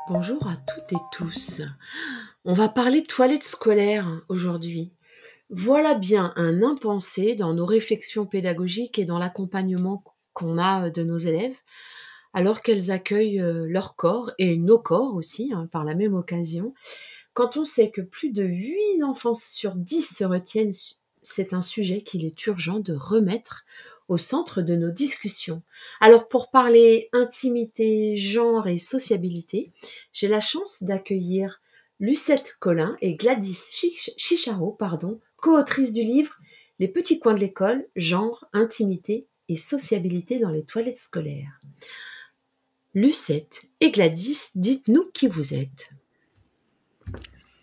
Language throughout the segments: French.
Bonjour à toutes et tous. On va parler de toilettes scolaires aujourd'hui. Voilà bien un impensé dans nos réflexions pédagogiques et dans l'accompagnement qu'on a de nos élèves, alors qu'elles accueillent leur corps et nos corps aussi, par la même occasion. Quand on sait que plus de 8 enfants sur 10 se retiennent, c'est un sujet qu'il est urgent de remettre au centre de nos discussions. Alors pour parler intimité, genre et sociabilité, j'ai la chance d'accueillir Lucette Collin et Gladys Chicharo, co-autrices du livre Les petits coins de l'école, genre, intimité et sociabilité dans les toilettes scolaires. Lucette et Gladys, dites-nous qui vous êtes.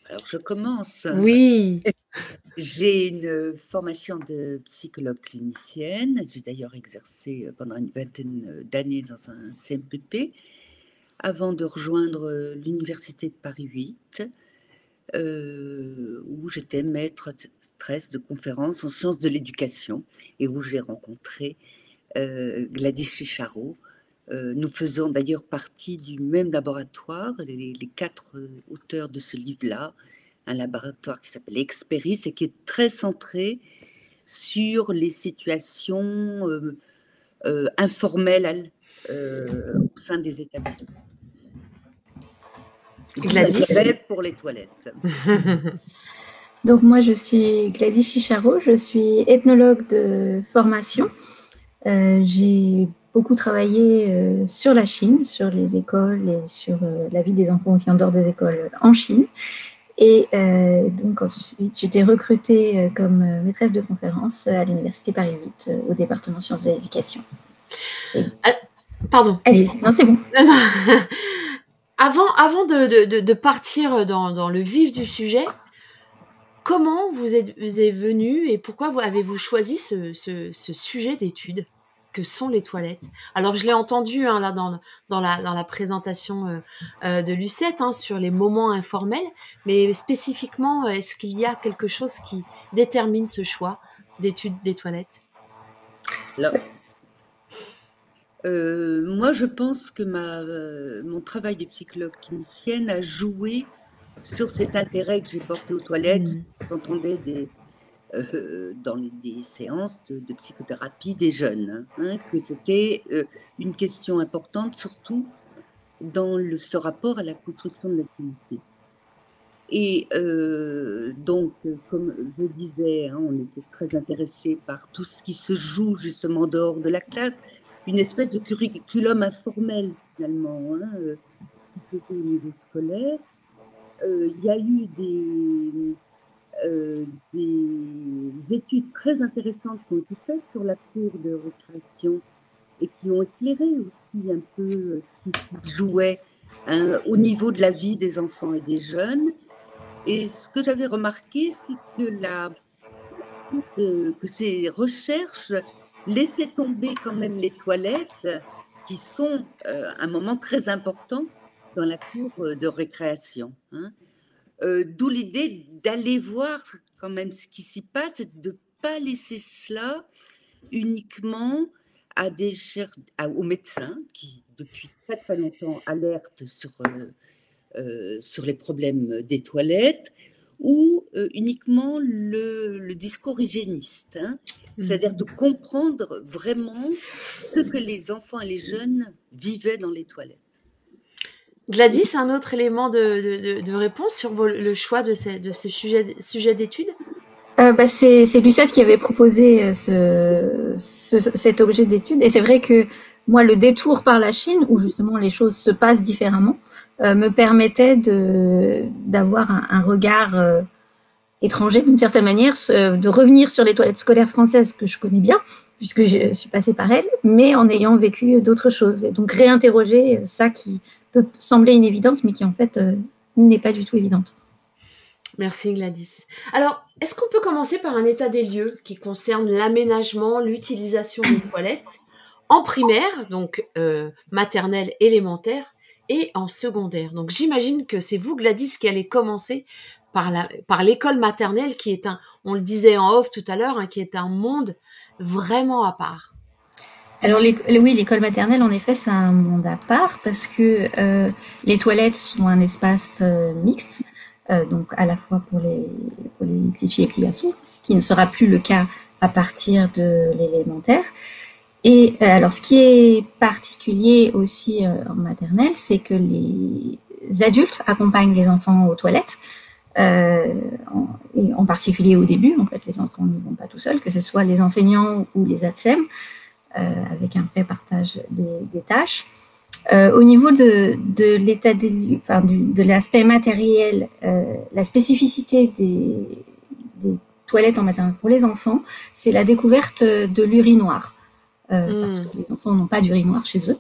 Alors, je commence. Oui. J'ai une formation de psychologue clinicienne. J'ai d'ailleurs exercé pendant une vingtaine d'années dans un CMPP avant de rejoindre l'Université de Paris 8, où j'étais maîtresse de conférences en sciences de l'éducation et où j'ai rencontré Gladys Chicharo. Nous faisons d'ailleurs partie du même laboratoire, les 4 auteurs de ce livre-là, un laboratoire qui s'appelle Experis et qui est très centré sur les situations informelles au sein des établissements. Gladys pour les toilettes. Donc moi je suis Gladys Chicharo, je suis ethnologue de formation. J'ai beaucoup travaillé sur la Chine, sur les écoles et sur la vie des enfants aussi en dehors des écoles en Chine. Et donc ensuite, j'étais recrutée comme maîtresse de conférence à l'Université Paris 8 au département sciences de l'éducation. Et... Pardon. Allez, non c'est bon. Avant de partir dans le vif du sujet, comment vous êtes venu et pourquoi avez-vous choisi ce sujet d'étude que sont les toilettes? Alors, je l'ai entendu là dans la présentation de Lucette sur les moments informels, mais spécifiquement, est-ce qu'il y a quelque chose qui détermine ce choix d'étude des toilettes? Alors, moi, je pense que mon travail de psychologue clinicienne a joué sur cet intérêt que j'ai porté aux toilettes. J'entendais dans des séances de psychothérapie des jeunes, que c'était une question importante, surtout dans ce rapport à la construction de l'activité. Et donc, comme je disais, on était très intéressés par tout ce qui se joue justement dehors de la classe, une espèce de curriculum informel finalement, qui se fait au niveau scolaire. Il y a eu des études très intéressantes qui ont été faites sur la cour de récréation et qui ont éclairé aussi un peu ce qui se jouait au niveau de la vie des enfants et des jeunes. Et ce que j'avais remarqué, c'est que ces recherches laissaient tomber quand même les toilettes, qui sont un moment très important dans la cour de récréation. D'où l'idée d'aller voir quand même ce qui s'y passe et de ne pas laisser cela uniquement aux médecins qui, depuis très très longtemps, alertent sur les problèmes des toilettes, ou uniquement le discours hygiéniste, c'est-à-dire de comprendre vraiment ce que les enfants et les jeunes vivaient dans les toilettes. Gladys, un autre élément de réponse sur le choix de ce sujet d'étude? C'est Lucette qui avait proposé cet objet d'étude. Et c'est vrai que moi, le détour par la Chine, où justement les choses se passent différemment, me permettait d'avoir un regard étranger d'une certaine manière, de revenir sur les toilettes scolaires françaises que je connais bien, puisque je suis passée par elles, mais en ayant vécu d'autres choses. Et donc réinterroger ça qui peut sembler une évidence, mais qui en fait n'est pas du tout évidente. Merci Gladys. Alors, est-ce qu'on peut commencer par un état des lieux qui concerne l'aménagement, l'utilisation des toilettes en primaire, donc maternelle, élémentaire, et en secondaire? Donc j'imagine que c'est vous, Gladys, qui allez commencer par l'école maternelle, qui est on le disait en off tout à l'heure, qui est un monde vraiment à part. Alors oui, l'école maternelle, en effet, c'est un monde à part parce que les toilettes sont un espace mixte, donc à la fois pour les petites filles et petits garçons, ce qui ne sera plus le cas à partir de l'élémentaire. Et alors, ce qui est particulier aussi en maternelle, c'est que les adultes accompagnent les enfants aux toilettes, et en particulier au début. En fait, les enfants ne vont pas tout seuls, que ce soit les enseignants ou les ATSEM, avec un vrai partage des tâches. Au niveau de l'état des lieux, enfin, de l'aspect matériel, la spécificité des toilettes en maternelle pour les enfants, c'est la découverte de l'urinoir. Parce que les enfants n'ont pas d'urinoir chez eux.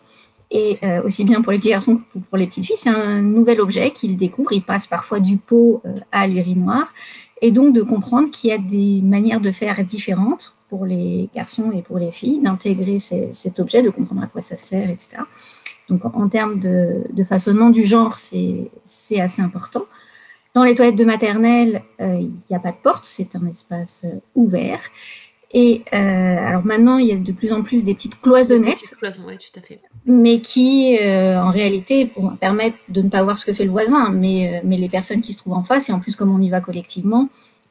Et aussi bien pour les petits garçons que pour les petites filles, c'est un nouvel objet qu'ils découvrent. Ils passent parfois du pot à l'urinoir. Et donc de comprendre qu'il y a des manières de faire différentes pour les garçons et pour les filles, d'intégrer cet objet, de comprendre à quoi ça sert, etc. Donc en termes de façonnement du genre, c'est assez important. Dans les toilettes de maternelle, il n'y a pas de porte, c'est un espace ouvert. Et alors maintenant, il y a de plus en plus des petites cloisonnettes, petites cloisons, oui, tout à fait. Mais qui, en réalité, permettent de ne pas voir ce que fait le voisin, mais les personnes qui se trouvent en face, et en plus comme on y va collectivement,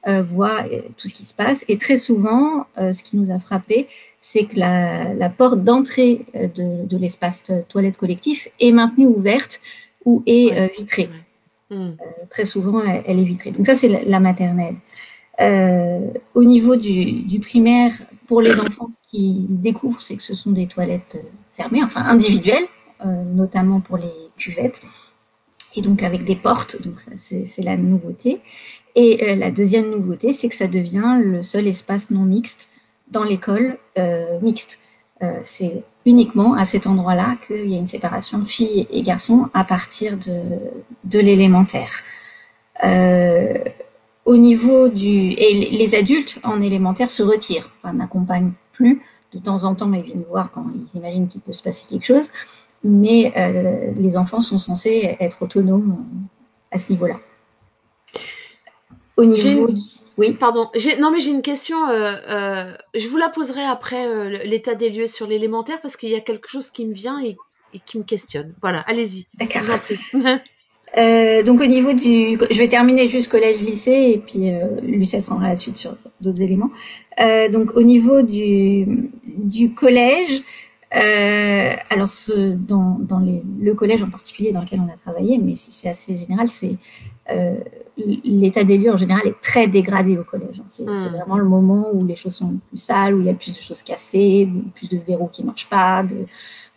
voient tout ce qui se passe. Et très souvent, ce qui nous a frappé, c'est que la porte d'entrée de l'espace toilette collectif est maintenue ouverte ou est vitrée. Très souvent, elle est vitrée. Donc ça, c'est la maternelle. Au niveau du primaire, pour les enfants, ce qu'ils découvrent, c'est que ce sont des toilettes fermées, enfin individuelles, notamment pour les cuvettes, et donc avec des portes, donc c'est la nouveauté. Et la deuxième nouveauté, c'est que ça devient le seul espace non mixte dans l'école mixte. C'est uniquement à cet endroit-là qu'il y a une séparation filles et garçons à partir de l'élémentaire. Au niveau et les adultes en élémentaire se retirent, enfin, n'accompagnent plus. De temps en temps, mais ils viennent voir quand ils imaginent qu'il peut se passer quelque chose. Mais les enfants sont censés être autonomes à ce niveau-là. Au niveau oui. Pardon. Non, mais j'ai une question. Je vous la poserai après l'état des lieux sur l'élémentaire parce qu'il y a quelque chose qui me vient et qui me questionne. Voilà, allez-y. D'accord. Je vous en prie. Donc au niveau je vais terminer juste collège-lycée et puis Lucette prendra la suite sur d'autres éléments. Donc au niveau du collège, alors dans le collège en particulier dans lequel on a travaillé, mais c'est assez général, c'est l'état des lieux en général est très dégradé au collège. C'est vraiment le moment où les choses sont plus sales, où il y a plus de choses cassées, plus de verrous qui ne marchent pas, de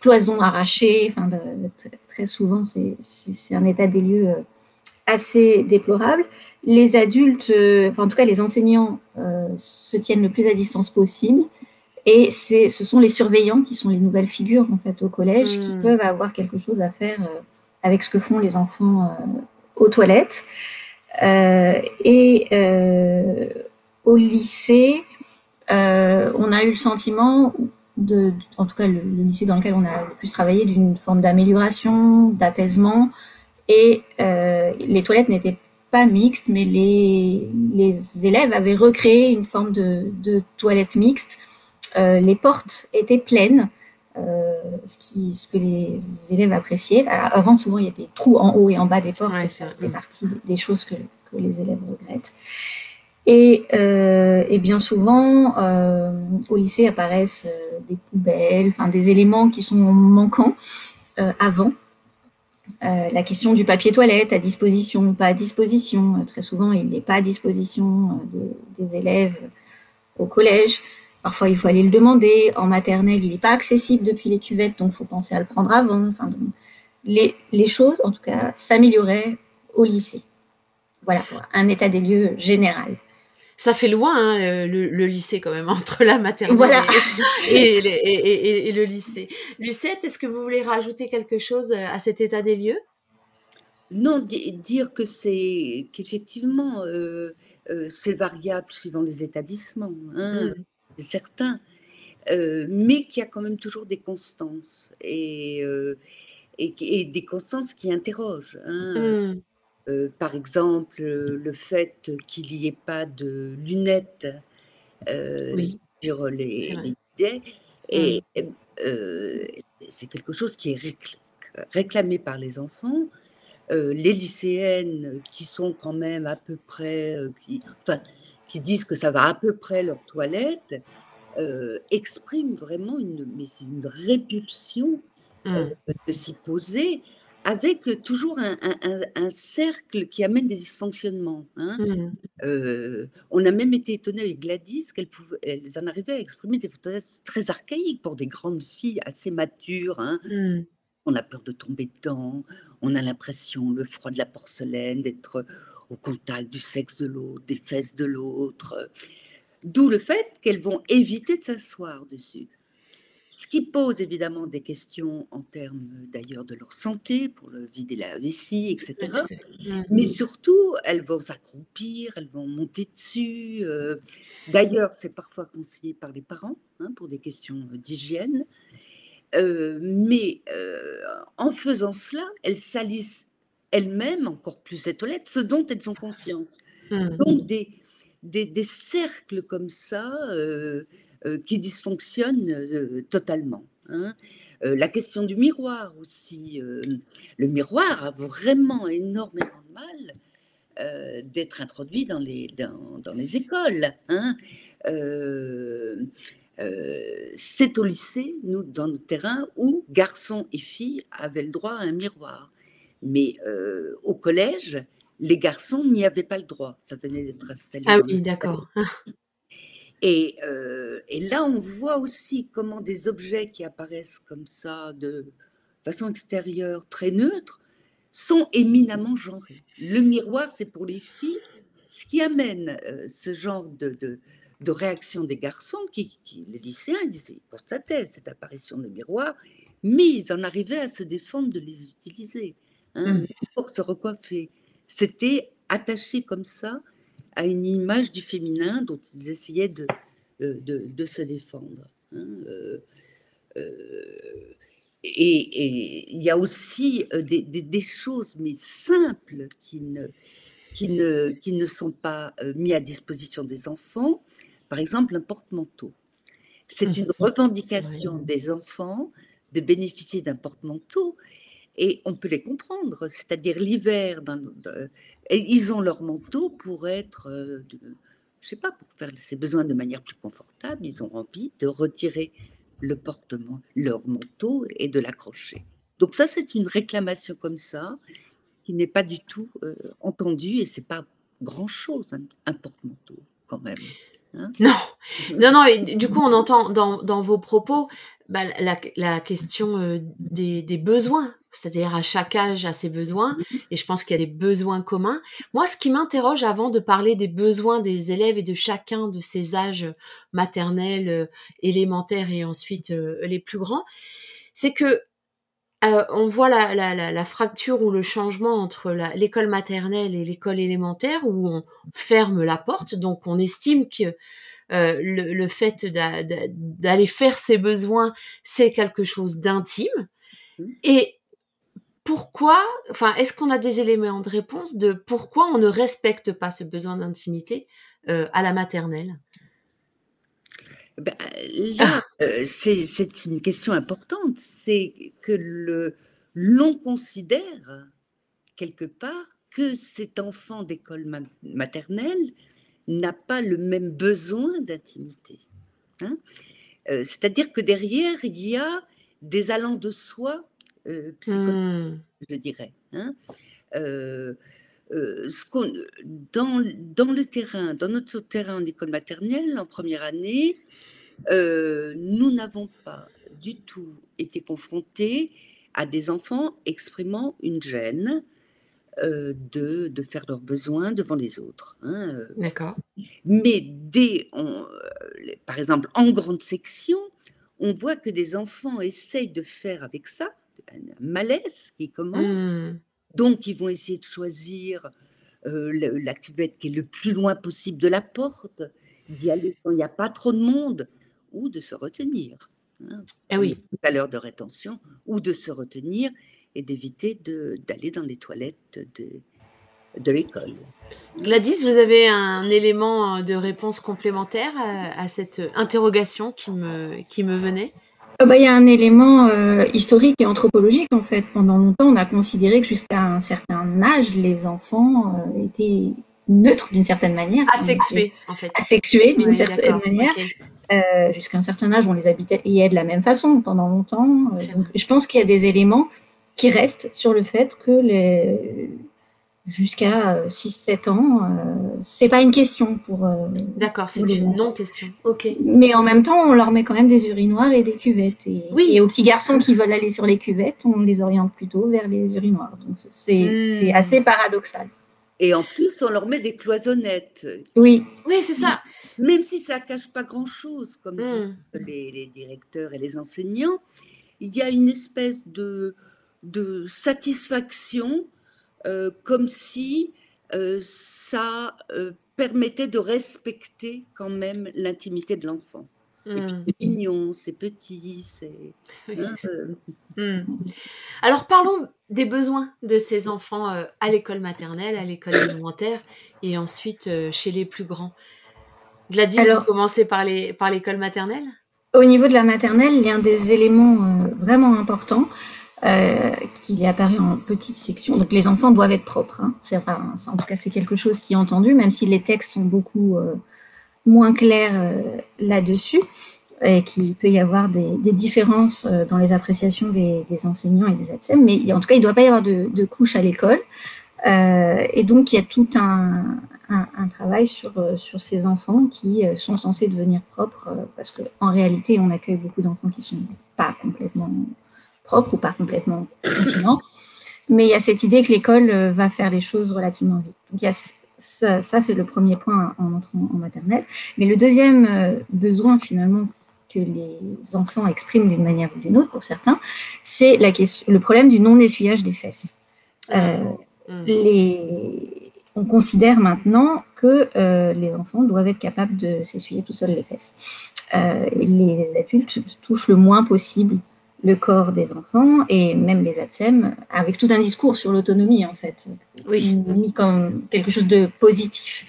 cloisons arrachées. Enfin, très souvent, c'est un état des lieux assez déplorable. Les adultes, en tout cas les enseignants, se tiennent le plus à distance possible. Et ce sont les surveillants qui sont les nouvelles figures en fait au collège qui peuvent avoir quelque chose à faire avec ce que font les enfants aux toilettes. Au lycée, on a eu le sentiment, en tout cas le lycée dans lequel on a le plus travaillé, d'une forme d'amélioration, d'apaisement. Et les toilettes n'étaient pas mixtes, mais les élèves avaient recréé une forme de toilette mixte. Les portes étaient pleines, ce que les élèves appréciaient. Alors, avant, souvent, il y a des trous en haut et en bas des portes, et ça faisait partie des choses que les élèves regrettent. Et bien souvent, au lycée apparaissent des poubelles, des éléments qui sont manquants avant. La question du papier toilette à disposition ou pas à disposition. Très souvent, il n'est pas à disposition des élèves au collège. Parfois, il faut aller le demander. En maternelle, il n'est pas accessible depuis les cuvettes, donc il faut penser à le prendre avant. Les choses, en tout cas, s'amélioraient au lycée. Voilà, pour un état des lieux général. Ça fait loin, le lycée, quand même, entre la maternelle et le lycée. Lucette, est-ce que vous voulez rajouter quelque chose à cet état des lieux ? Non, dire qu'effectivement, c'est variable suivant les établissements, c'est certain, mais qu'il y a quand même toujours des constances et des constances qui interrogent. Par exemple, le fait qu'il n'y ait pas de lunettes sur les idées, et c'est quelque chose qui est réclamé par les enfants. Les lycéennes qui sont quand même à peu près, qui disent que ça va à peu près leur toilette, expriment vraiment c'est une répulsion de s'y poser, avec toujours un cercle qui amène des dysfonctionnements. Hein. On a même été étonné avec Gladys qu'elles en arrivaient à exprimer des fantasmes très archaïques pour des grandes filles assez matures. Hein. On a peur de tomber dedans, on a l'impression, le froid de la porcelaine, d'être au contact du sexe de l'autre, des fesses de l'autre. D'où le fait qu'elles vont éviter de s'asseoir dessus. Ce qui pose évidemment des questions en termes d'ailleurs de leur santé, pour le vider la vessie, etc. Mais surtout, elles vont s'accroupir, elles vont monter dessus. D'ailleurs, c'est parfois conseillé par les parents, hein, pour des questions d'hygiène. Mais en faisant cela, elles salissent elles-mêmes encore plus ces toilettes, ce dont elles ont conscience. Donc des cercles comme ça qui dysfonctionnent totalement. Hein. La question du miroir aussi. Le miroir a vraiment énormément de mal d'être introduit dans les écoles. Hein. C'est au lycée, nous, dans nos terrains, où garçons et filles avaient le droit à un miroir. Mais au collège, les garçons n'y avaient pas le droit. Ça venait d'être installé. Ah oui, d'accord. Et là, on voit aussi comment des objets qui apparaissent comme ça, de façon extérieure, très neutre, sont éminemment genrés. Le miroir, c'est pour les filles, ce qui amène ce genre de réaction des garçons, les lycéens, ils constataient cette apparition de miroirs, mais ils en arrivaient à se défendre de les utiliser, hein, pour se recoiffer. C'était attaché comme ça à une image du féminin dont ils essayaient de se défendre. Hein, et il y a aussi des choses, mais simples, qui ne sont pas mis à disposition des enfants. Par exemple, un porte-manteau. C'est une revendication des enfants de bénéficier d'un porte-manteau, et on peut les comprendre. C'est-à-dire l'hiver, ils ont leur manteau pour être, je sais pas, pour faire ses besoins de manière plus confortable. Ils ont envie de retirer leur manteau et de l'accrocher. Donc ça, c'est une réclamation comme ça qui n'est pas du tout entendue, et c'est pas grand-chose, un porte-manteau quand même. Hein. Non. Et du coup, on entend dans vos propos la question des besoins, c'est-à-dire à chaque âge a ses besoins, et je pense qu'il y a des besoins communs. Moi, ce qui m'interroge avant de parler des besoins des élèves et de chacun de ces âges maternels, élémentaires et ensuite les plus grands, c'est que on voit la fracture ou le changement entre l'école maternelle et l'école élémentaire, où on ferme la porte, donc on estime que le fait d'aller faire ses besoins, c'est quelque chose d'intime. Et pourquoi, est-ce qu'on a des éléments de réponse de pourquoi on ne respecte pas ce besoin d'intimité à la maternelle? Là, c'est une question importante. C'est que l'on considère quelque part que cet enfant d'école maternelle n'a pas le même besoin d'intimité. Hein. C'est-à-dire que derrière, il y a des allants de soi psychologiques, je dirais. Hein. Dans notre terrain en école maternelle, en première année, nous n'avons pas du tout été confrontés à des enfants exprimant une gêne de faire leurs besoins devant les autres. Hein. D'accord. Mais par exemple, en grande section, on voit que des enfants essayent de faire avec ça un malaise qui commence. Donc, ils vont essayer de choisir la cuvette qui est le plus loin possible de la porte, d'y aller quand il n'y a pas trop de monde, ou de se retenir. Hein. Oui. Tout à l'heure de rétention, ou de se retenir et d'éviter d'aller dans les toilettes de l'école. Gladys, vous avez un élément de réponse complémentaire à cette interrogation qui me venait? Il y a un élément historique et anthropologique, en fait. Pendant longtemps, on a considéré que jusqu'à un certain âge, les enfants étaient neutres d'une certaine manière. Asexués, en fait. Asexués d'une certaine manière. Okay. Jusqu'à un certain âge, on les habillait de la même façon pendant longtemps. Donc, je pense qu'il y a des éléments qui restent sur le fait que jusqu'à 6-7 ans, c'est pas une question pour. D'accord, c'est une non-question. Ok. Mais en même temps, on leur met quand même des urinoirs et des cuvettes. Et aux petits garçons qui veulent aller sur les cuvettes, on les oriente plutôt vers les urinoirs. Donc c'est assez paradoxal. Et en plus, on leur met des cloisonnettes. Oui, c'est ça. Même si ça cache pas grand-chose, comme disent les directeurs et les enseignants, il y a une espèce de satisfaction, comme si ça permettait de respecter quand même l'intimité de l'enfant. Et puis c'est mignon, c'est petit, c'est... Alors parlons des besoins de ces enfants à l'école maternelle, à l'école élémentaire et ensuite chez les plus grands. Gladys, vous commencez par l'école maternelle ? Au niveau de la maternelle, il y a un des éléments vraiment importants qu'il est apparu en petite section. Donc les enfants doivent être propres. Hein. En tout cas, c'est quelque chose qui est entendu, même si les textes sont beaucoup moins clairs là-dessus. Et qu'il peut y avoir des différences dans les appréciations des enseignants et des ATSEM, mais en tout cas, il ne doit pas y avoir de couches à l'école. Et donc, il y a tout un travail sur ces enfants qui sont censés devenir propres, parce qu'en réalité, on accueille beaucoup d'enfants qui ne sont pas complètement propres ou pas complètement continents. Mais il y a cette idée que l'école va faire les choses relativement vite. Donc, il y a ça c'est le premier point en entrant en maternelle. Mais le deuxième besoin, finalement, que les enfants expriment d'une manière ou d'une autre, pour certains, c'est le problème du non-essuyage des fesses. On considère maintenant que les enfants doivent être capables de s'essuyer tout seuls les fesses. Les adultes touchent le moins possible le corps des enfants, et même les ATSEM, avec tout un discours sur l'autonomie, en fait, mis comme quelque chose de positif.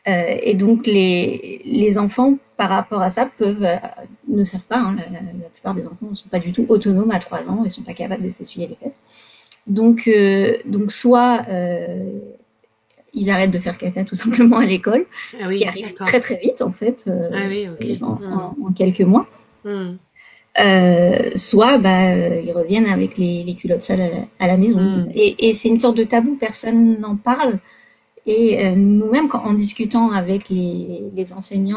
Et donc, les enfants, par rapport à ça, ne savent pas, hein, la plupart des enfants ne sont pas du tout autonomes à 3 ans et ne sont pas capables de s'essuyer les fesses. Donc soit ils arrêtent de faire caca tout simplement à l'école, ce qui arrive très très vite, en fait, en quelques mois. Soit ils reviennent avec les culottes sales à la maison. Et c'est une sorte de tabou, personne n'en parle. Et nous-mêmes, en discutant avec les enseignants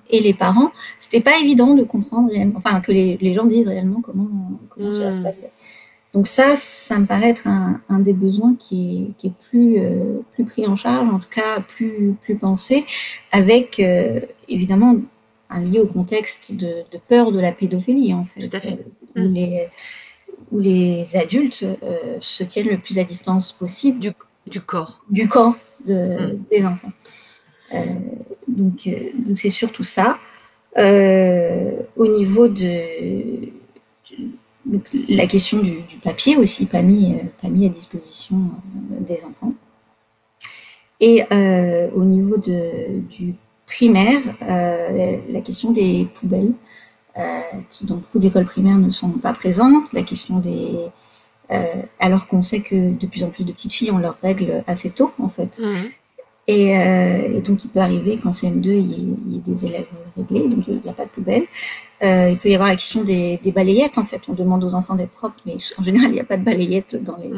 et les parents, c'était pas évident de comprendre réellement, enfin que les gens disent réellement comment cela se passait. Donc ça me paraît être un des besoins qui est plus pris en charge, en tout cas plus pensé, avec évidemment un lié au contexte de peur de la pédophilie, en fait. Tout à fait. Où les adultes se tiennent le plus à distance possible du corps des enfants. Donc c'est surtout ça. Au niveau de la question du papier aussi, pas mis à disposition des enfants. Et au niveau du primaire, la question des poubelles, qui dans beaucoup d'écoles primaires ne sont pas présentes, la question alors qu'on sait que de plus en plus de petites filles ont leurs règles assez tôt, en fait. Et donc, il peut arriver qu'en CM2, il y ait des élèves réglés, donc il n'y a pas de poubelle. Il peut y avoir la question des balayettes, en fait. On demande aux enfants d'être propres, mais en général, il n'y a pas de balayettes dans les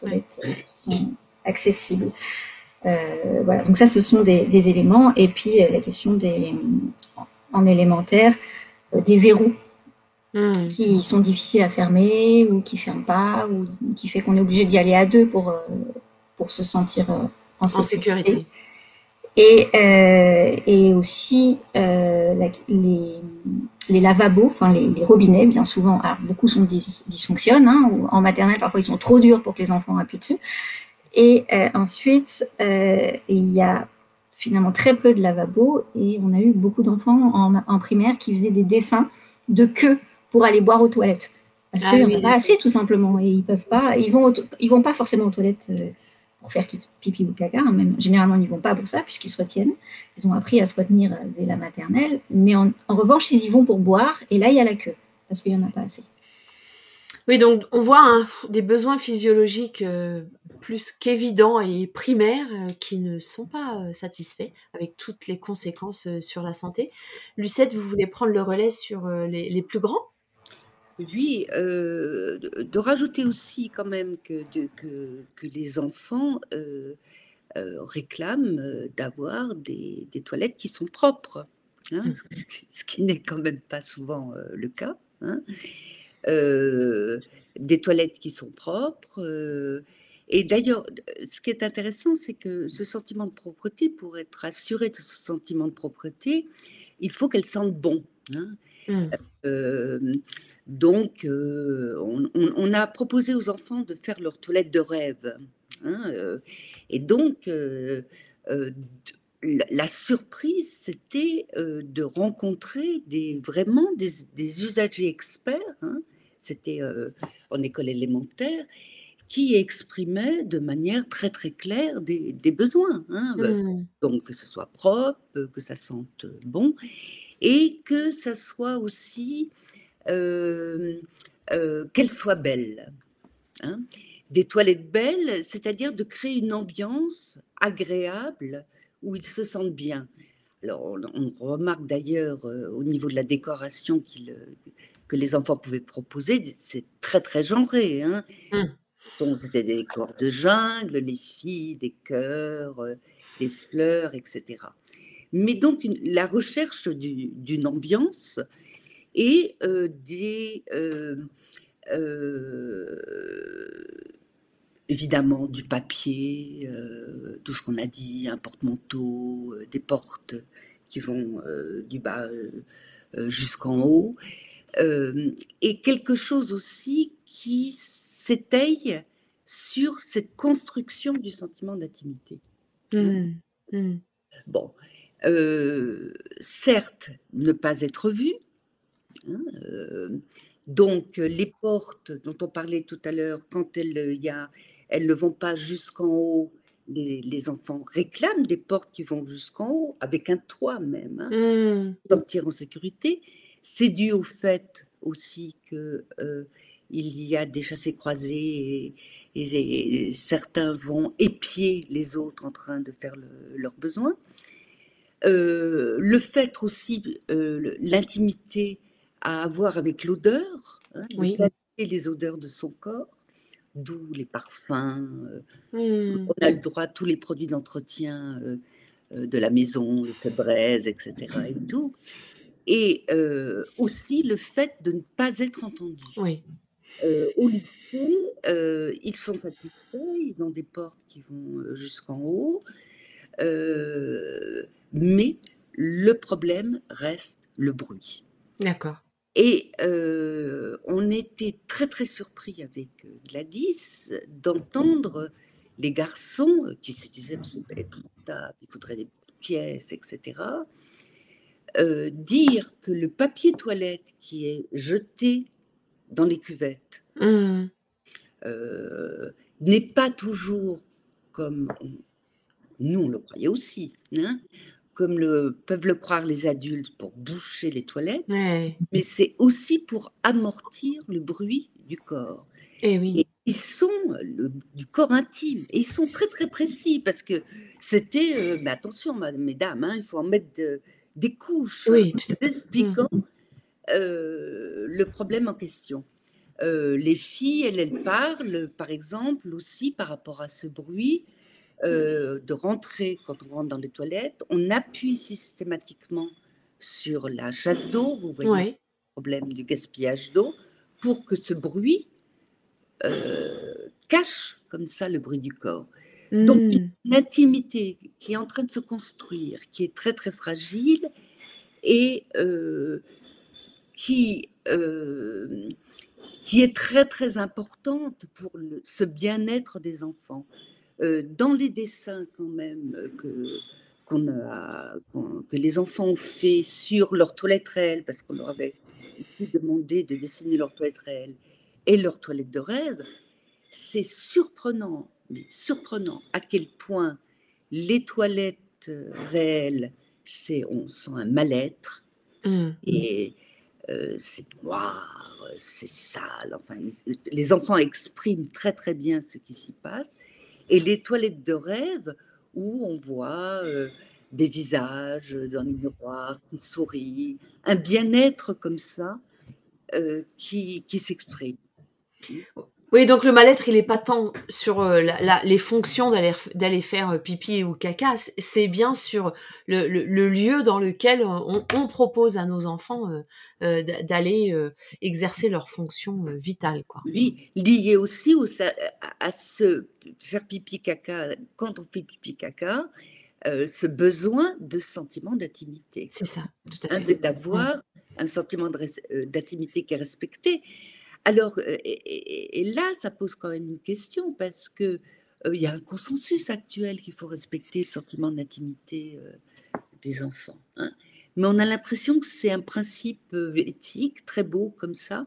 toilettes qui sont accessibles. Voilà, donc ça, ce sont des éléments. Et puis, la question en élémentaire, des verrous qui sont difficiles à fermer ou qui ne ferment pas, ou qui fait qu'on est obligé d'y aller à 2 pour se sentir en sécurité. Et aussi les lavabos, enfin les robinets, bien souvent, alors beaucoup dysfonctionnent, hein, ou en maternelle, parfois ils sont trop durs pour que les enfants appuient dessus. Et ensuite, il y a finalement très peu de lavabos, et on a eu beaucoup d'enfants en primaire qui faisaient des dessins de queue pour aller boire aux toilettes. Parce qu'il n'y en a pas assez, tout simplement, et ils vont pas forcément aux toilettes pour faire pipi ou caca, hein, même généralement ils n'y vont pas pour ça, puisqu'ils se retiennent. Ils ont appris à se retenir dès la maternelle, mais en revanche, ils y vont pour boire, et là, il y a la queue. parce qu'il n'y en a pas assez. Oui, donc on voit des besoins physiologiques plus qu'évidents et primaires qui ne sont pas satisfaits, avec toutes les conséquences sur la santé. Lucette, vous voulez prendre le relais sur les plus grands? Oui, de rajouter aussi quand même que les enfants réclament d'avoir des toilettes qui sont propres, hein, ce qui n'est quand même pas souvent le cas, hein. Des toilettes qui sont propres. Et d'ailleurs, ce qui est intéressant, c'est que ce sentiment de propreté, pour être assuré de ce sentiment de propreté, il faut qu'elle sente bon, hein. Mmh. Euh, donc, on a proposé aux enfants de faire leur toilette de rêve, hein, et donc, la surprise, c'était de rencontrer vraiment des usagers experts, hein. C'était en école élémentaire, qui exprimaient de manière très très claire des besoins, hein. Mmh. Donc que ce soit propre, que ça sente bon, et que ça soit aussi qu'elle soit belle, hein. Des toilettes belles, c'est-à-dire de créer une ambiance agréable où ils se sentent bien. Alors, on remarque d'ailleurs au niveau de la décoration que les enfants pouvaient proposer, c'est très très genré, hein. Mmh. Donc, c'était des décors de jungle, les filles, des cœurs, des fleurs, etc. Mais donc, la recherche d'une ambiance et évidemment du papier, tout ce qu'on a dit, un porte-manteau, des portes qui vont du bas jusqu'en haut, et quelque chose aussi qui s'étaye sur cette construction du sentiment d'intimité, hein. Mmh. Mmh. Bon, certes, ne pas être vu, hein, donc les portes dont on parlait tout à l'heure, quand elles ne vont pas jusqu'en haut, les enfants réclament des portes qui vont jusqu'en haut, avec un toit même, hein, Mmh. pour sortir en sécurité. C'est dû au fait aussi que il y a des chassés-croisés et certains vont épier les autres en train de faire leurs besoins. Le fait aussi, l'intimité à avoir avec l'odeur, hein, de Oui. capter les odeurs de son corps, d'où les parfums. Mmh. On a le droit à tous les produits d'entretien de la maison, le Febreze, etc. et tout. Et aussi le fait de ne pas être entendu. Oui. Au lycée, ils sont satisfaits, ils ont des portes qui vont jusqu'en haut, mais le problème reste le bruit. D'accord. Et on était très très surpris avec Gladys d'entendre les garçons qui se disaient c'est pas épouvantable, il faudrait des pièces, etc. Dire que le papier toilette qui est jeté dans les cuvettes Mmh. n'est pas toujours comme nous on le croyait aussi, hein, comme peuvent le croire les adultes pour boucher les toilettes, Ouais. mais c'est aussi pour amortir le bruit du corps. Eh oui. Et ils sont du corps intime, et ils sont très très précis, parce que c'était, mais attention mesdames, hein, il faut en mettre des couches, hein, Oui, tout à fait. expliquant le problème en question. Les filles, elles parlent, par exemple, aussi par rapport à ce bruit, de rentrer, quand on rentre dans les toilettes, on appuie systématiquement sur la chasse d'eau, vous voyez le Ouais. problème du gaspillage d'eau, pour que ce bruit cache comme ça le bruit du corps. Donc Mmh. une intimité qui est en train de se construire, qui est très très fragile et qui est très très importante pour ce bien-être des enfants. Dans les dessins quand même que les enfants ont fait sur leur toilette réelle, parce qu'on leur avait aussi demandé de dessiner leur toilette réelle et leur toilette de rêve, c'est surprenant, mais surprenant à quel point les toilettes réelles, on sent un mal-être, Mmh. et c'est noir, c'est sale. Enfin, les enfants expriment très très bien ce qui s'y passe. Et les toilettes de rêve où on voit des visages dans les miroirs qui sourient, un bien-être comme ça qui s'exprime. Oui, donc le mal-être, il n'est pas tant sur les fonctions d'aller faire pipi ou caca, c'est bien sur le lieu dans lequel on propose à nos enfants d'aller exercer leurs fonctions vitales, quoi. Oui, lié aussi à ce faire pipi caca, quand on fait pipi caca, ce besoin de sentiment d'intimité, C'est ça, tout à fait. d'avoir un sentiment d'intimité qui est respecté. Alors, et là, ça pose quand même une question parce que il y a un consensus actuel qu'il faut respecter le sentiment d'intimité des enfants, hein. Mais on a l'impression que c'est un principe éthique très beau comme ça,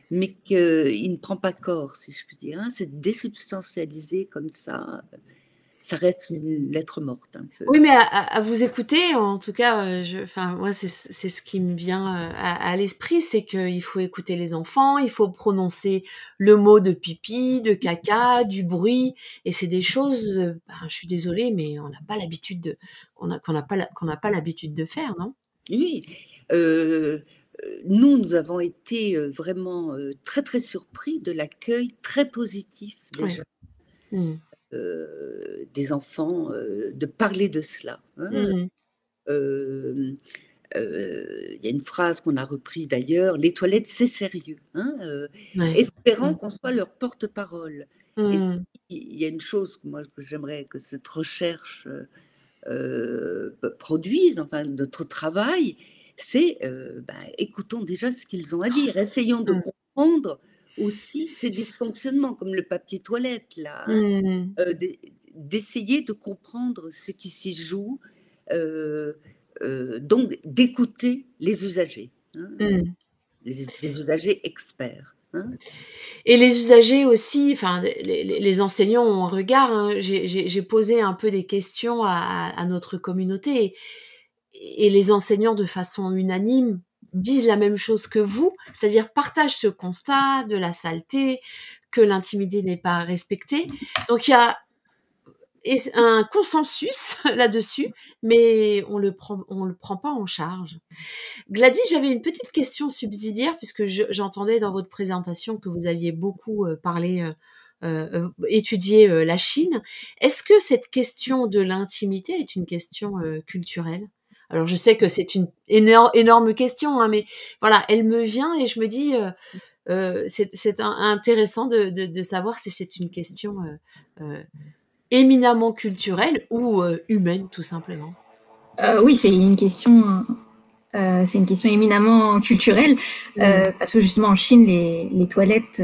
mais qu'il ne prend pas corps, si je puis dire, hein. C'est désubstantialisé comme ça. Ça reste une lettre morte un peu. Oui, mais à vous écouter, en tout cas, enfin, moi, c'est ce qui me vient à l'esprit, c'est qu'il faut écouter les enfants, il faut prononcer le mot de pipi, de caca, du bruit, et c'est des choses, ben, je suis désolée, mais on n'a pas l'habitude qu'on n'a pas l'habitude de faire, non? Oui, nous avons été vraiment très très surpris de l'accueil très positif Ouais. des enfants, de parler de cela, hein. Mmh. Il y a une phrase qu'on a repris d'ailleurs: «Les toilettes, c'est sérieux», hein, Ouais. espérant qu'on soit leur porte-parole. Et Mmh. il y a une chose que moi que j'aimerais que cette recherche produise, enfin notre travail, c'est écoutons déjà ce qu'ils ont à dire. Essayons de Mmh. comprendre aussi ces dysfonctionnements, comme le papier toilette là, hein, Mmh. d'essayer de comprendre ce qui s'y joue, euh, donc d'écouter les usagers, hein, Mmh. des usagers experts, hein. Et les usagers aussi, enfin les enseignants ont un regard, hein. J'ai posé un peu des questions à notre communauté et les enseignants de façon unanime disent la même chose que vous, c'est-à-dire partagent ce constat de la saleté, que l'intimité n'est pas respectée. Donc il y a un consensus là-dessus, mais on le prend pas en charge. Gladys, j'avais une petite question subsidiaire puisque j'entendais dans votre présentation que vous aviez beaucoup parlé, étudié la Chine. Est-ce que cette question de l'intimité est une question culturelle? Alors je sais que c'est une énorme question, hein, mais voilà, elle me vient et je me dis, c'est intéressant de savoir si c'est une question éminemment culturelle ou humaine, tout simplement. Oui, c'est une question éminemment culturelle, parce que justement en Chine, les toilettes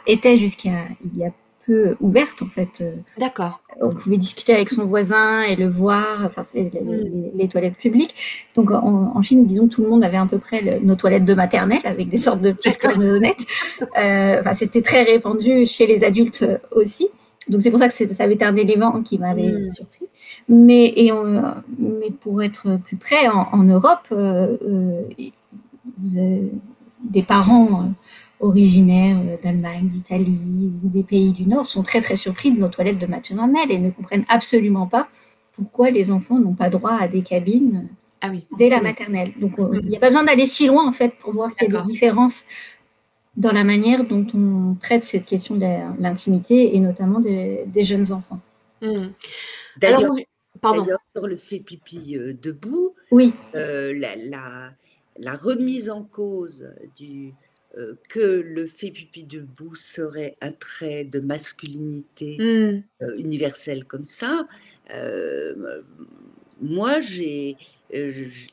étaient jusqu'à il y a peu ouvertes en fait. D'accord. On pouvait discuter avec son voisin et le voir, enfin, les toilettes publiques. Donc en Chine, disons que tout le monde avait à peu près nos toilettes de maternelle avec des sortes de petites cloisonnettes. Enfin, c'était très répandu chez les adultes aussi. Donc c'est pour ça que ça avait été un élément qui m'avait surpris. Mais pour être plus près, en Europe, vous avez des parents originaires d'Allemagne, d'Italie ou des pays du Nord sont très très surpris de nos toilettes de maternelle et ne comprennent absolument pas pourquoi les enfants n'ont pas droit à des cabines dès la maternelle. Donc il n'y a pas besoin d'aller si loin en fait pour voir qu'il y a des différences dans la manière dont on traite cette question de l'intimité et notamment des jeunes enfants. D'ailleurs, sur le fait pipi debout, oui. La remise en cause que le fait pipi debout serait un trait de masculinité universelle comme ça, moi,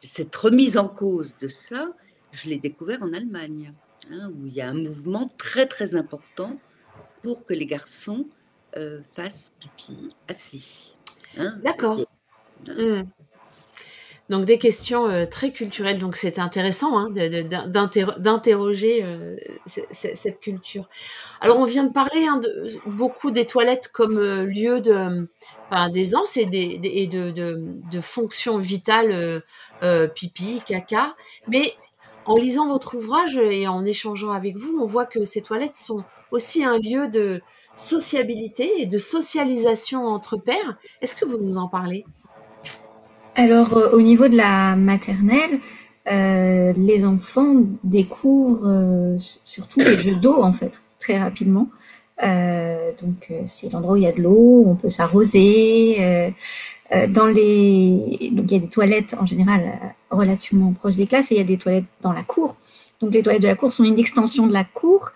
cette remise en cause de ça, je l'ai découvert en Allemagne, hein, où il y a un mouvement très très important pour que les garçons fassent pipi assis. Hein. D'accord. Donc des questions très culturelles. Donc c'est intéressant hein, d'interroger cette culture. Alors on vient de parler hein, beaucoup des toilettes comme lieu d'aisance et de fonctions vitales, pipi, caca. Mais en lisant votre ouvrage et en échangeant avec vous, on voit que ces toilettes sont aussi un lieu de sociabilité et de socialisation entre pairs. Est-ce que vous nous en parlez? Alors, au niveau de la maternelle, les enfants découvrent surtout les jeux d'eau, en fait, très rapidement. Donc, c'est l'endroit où il y a de l'eau, on peut s'arroser. Donc, il y a des toilettes en général relativement proches des classes et il y a des toilettes dans la cour. Donc, les toilettes de la cour sont une extension de la cour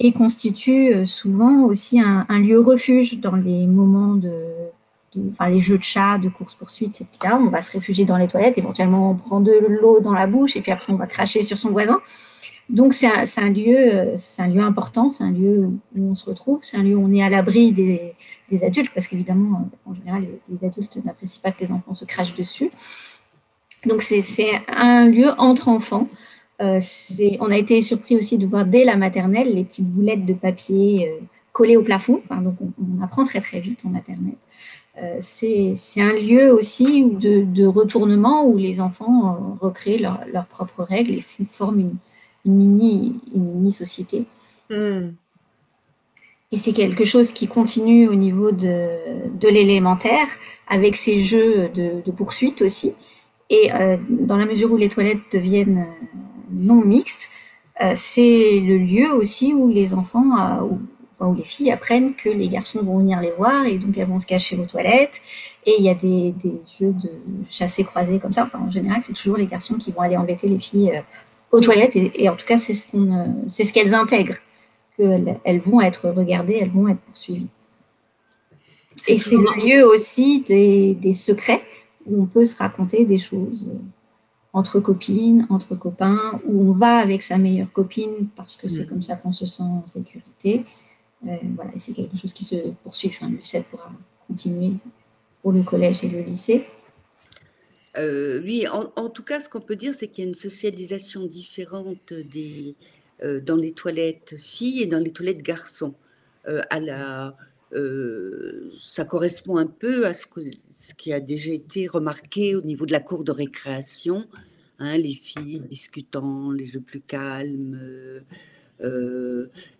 et constituent souvent aussi un lieu refuge dans les moments les jeux de chat, de course-poursuite, etc. On va se réfugier dans les toilettes, éventuellement on prend de l'eau dans la bouche et puis après on va cracher sur son voisin. Donc c'est un lieu important, c'est un lieu où on se retrouve, c'est un lieu où on est à l'abri des adultes, parce qu'évidemment, en général, les adultes n'apprécient pas que les enfants se crachent dessus. Donc c'est un lieu entre enfants. On a été surpris aussi de voir dès la maternelle les petites boulettes de papier collées au plafond. Enfin, donc on apprend très très vite en maternelle. C'est un lieu aussi de retournement où les enfants recréent leurs propres règles et forment une mini-société. Et c'est quelque chose qui continue au niveau de l'élémentaire, avec ces jeux de poursuite aussi. Et dans la mesure où les toilettes deviennent non mixtes, c'est le lieu aussi où les enfants, où les filles apprennent que les garçons vont venir les voir et donc elles vont se cacher aux toilettes. Et il y a des jeux de chassé-croisé comme ça. Enfin, en général, c'est toujours les garçons qui vont aller embêter les filles aux toilettes. Et en tout cas, c'est ce qu'elles intègrent, qu'elles vont être regardées, elles vont être poursuivies. Et c'est le lieu aussi des secrets où on peut se raconter des choses entre copines, entre copains, où on va avec sa meilleure copine parce que c'est comme ça qu'on se sent en sécurité. Voilà, et c'est quelque chose qui se poursuit. Enfin, Lucette pourra continuer pour le collège et le lycée. Oui, en tout cas, ce qu'on peut dire, c'est qu'il y a une socialisation différente dans les toilettes filles et dans les toilettes garçons. Ça correspond un peu à ce qui a déjà été remarqué au niveau de la cour de récréation. Hein, les filles discutant, les jeux plus calmes,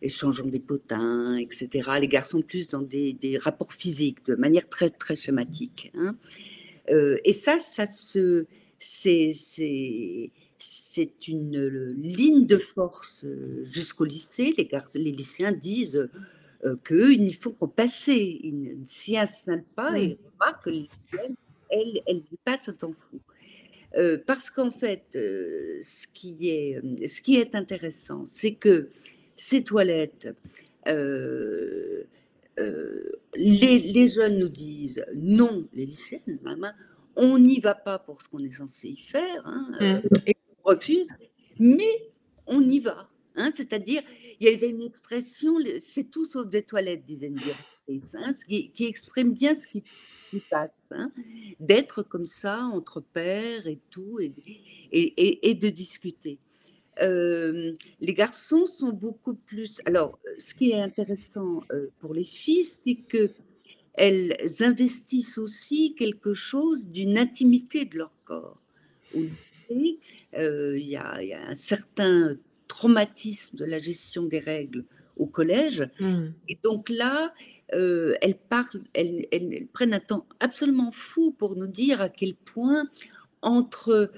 échangeant des potins, etc. Les garçons plus dans des rapports physiques, de manière très, très schématique. Hein. Et c'est une ligne de force jusqu'au lycée. Les lycéens disent qu'il faut qu'on passe. Ils ne s'y installent pas et remarquent que les lycéennes, elles y passent un temps fou. Parce qu'en fait, ce qui est intéressant, c'est que ces toilettes, les jeunes nous disent non, les lycéennes même, hein, on n'y va pas pour ce qu'on est censé y faire, hein, et on refuse, mais on y va. Hein, c'est-à-dire, il y avait une expression, c'est tout sauf des toilettes, disait une directrice, hein, qui exprime bien ce qui passe, hein, d'être comme ça entre pairs et tout, et de discuter. Les garçons sont beaucoup plus. Alors, ce qui est intéressant pour les filles, c'est que elles investissent aussi quelque chose d'une intimité de leur corps. Au lycée, il y a un certain traumatisme de la gestion des règles au collège. Et donc là, elles prennent un temps absolument fou pour nous dire à quel point entre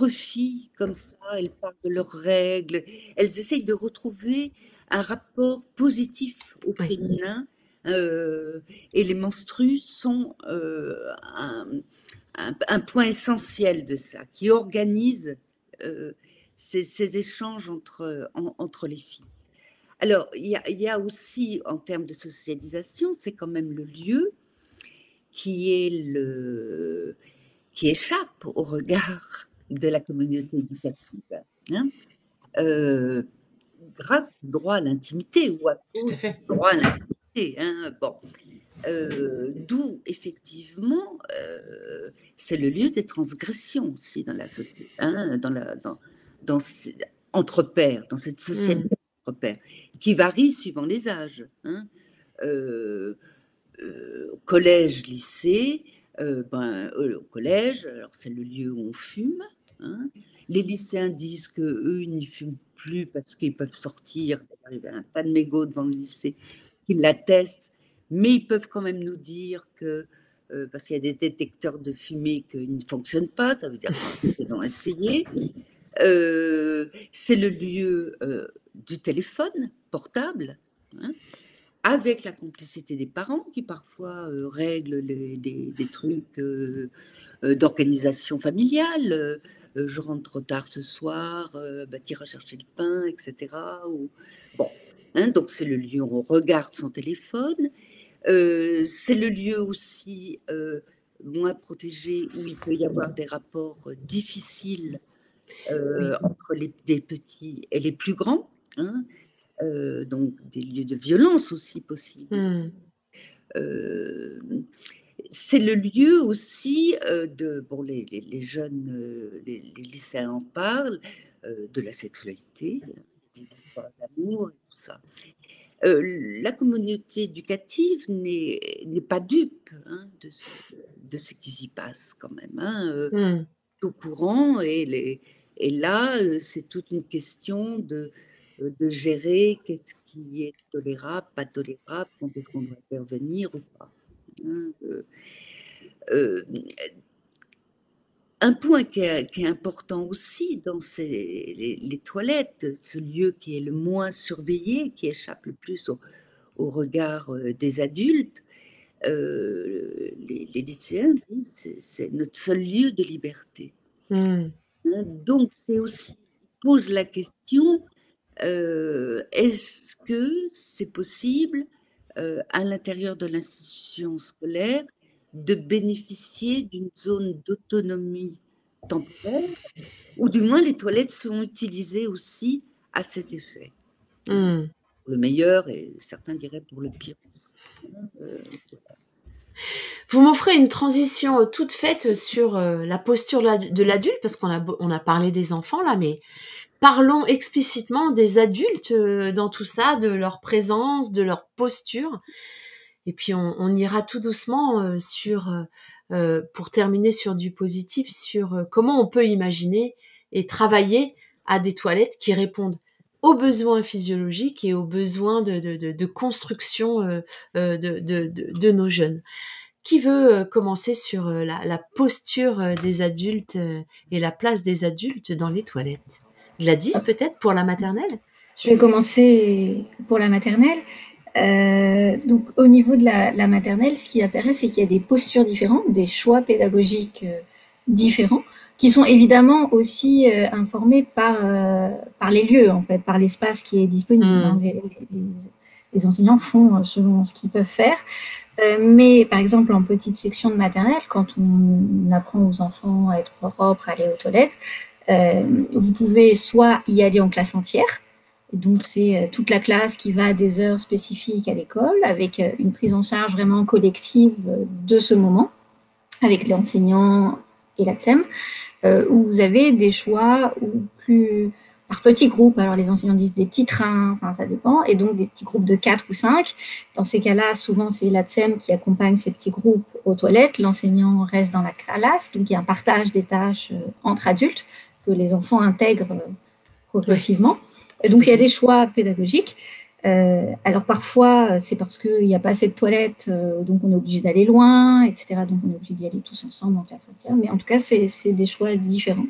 filles comme ça, elles parlent de leurs règles, elles essayent de retrouver un rapport positif au féminin, et les menstrues sont un point essentiel de ça, qui organise ces échanges entre les filles. Alors, il y a aussi, en termes de socialisation, c'est quand même le lieu qui échappe au regard de la communauté éducative, hein, grâce au droit à l'intimité ou à cause du droit à l'intimité. Hein, bon. D'où, effectivement, c'est le lieu des transgressions aussi dans la société, hein, entre pairs, dans cette société entre pairs, qui varie suivant les âges. Hein. Collège, lycée, au collège, alors c'est le lieu où on fume, hein. Les lycéens disent qu'eux, ils n'y fument plus parce qu'ils peuvent sortir. Il y a un tas de mégots devant le lycée qui l'attestent, mais ils peuvent quand même nous dire que, parce qu'il y a des détecteurs de fumée qui ne fonctionnent pas, ça veut dire qu'ils ont essayé. C'est le lieu du téléphone portable, hein, avec la complicité des parents qui parfois règlent des trucs d'organisation familiale. Je rentre trop tard ce soir, bah, t'iras chercher le pain, etc. Bon, hein, donc c'est le lieu où on regarde son téléphone. C'est le lieu aussi moins protégé où il peut y avoir des rapports difficiles entre des petits et les plus grands, hein, donc des lieux de violence aussi possibles. C'est le lieu aussi bon, les jeunes, les lycéens en parlent, de la sexualité, des histoires d'amour et tout ça. La communauté éducative n'est pas dupe, hein, de ce qui s'y passe quand même, hein, au courant, et là, c'est toute une question de gérer qu'est-ce qui est tolérable, pas tolérable, quand est-ce qu'on doit intervenir ou pas, hein, un point qui est important aussi dans les toilettes, ce lieu qui est le moins surveillé, qui échappe le plus au regard des adultes, les lycéens disent c'est notre seul lieu de liberté. Hein, donc c'est aussi, pose la question, est-ce que c'est possible à l'intérieur de l'institution scolaire de bénéficier d'une zone d'autonomie temporaire, ou du moins les toilettes sont utilisées aussi à cet effet. Pour le meilleur, et certains diraient pour le pire aussi. Vous m'offrez une transition toute faite sur la posture de l'adulte, parce qu'on a parlé des enfants là, mais parlons explicitement des adultes dans tout ça, de leur présence, de leur posture. Et puis on ira tout doucement pour terminer sur du positif, sur comment on peut imaginer et travailler à des toilettes qui répondent aux besoins physiologiques et aux besoins de construction de nos jeunes. Qui veut commencer sur la posture des adultes et la place des adultes dans les toilettes? Gladys, peut-être, pour la maternelle? Je vais commencer pour la maternelle. Donc, au niveau de la maternelle, ce qui apparaît, c'est qu'il y a des postures différentes, des choix pédagogiques différents, qui sont évidemment aussi informés par les lieux, en fait, par l'espace qui est disponible. Les enseignants font selon ce qu'ils peuvent faire. Mais par exemple, en petite section de maternelle, quand on apprend aux enfants à être propres, à aller aux toilettes, vous pouvez soit y aller en classe entière, donc c'est toute la classe qui va à des heures spécifiques à l'école, avec une prise en charge vraiment collective de ce moment, avec l'enseignant et la TSEM, où vous avez des choix plus par petits groupes. Alors les enseignants disent des petits trains, enfin ça dépend, et donc des petits groupes de 4 ou 5. Dans ces cas-là, souvent c'est la TSEM qui accompagne ces petits groupes aux toilettes, l'enseignant reste dans la classe, donc il y a un partage des tâches entre adultes que les enfants intègrent progressivement. Et donc il y a des choix pédagogiques. Alors parfois c'est parce qu'il n'y a pas assez de toilettes, donc on est obligé d'aller loin, etc. Donc on est obligé d'y aller tous ensemble en classe entière. Mais en tout cas c'est des choix différents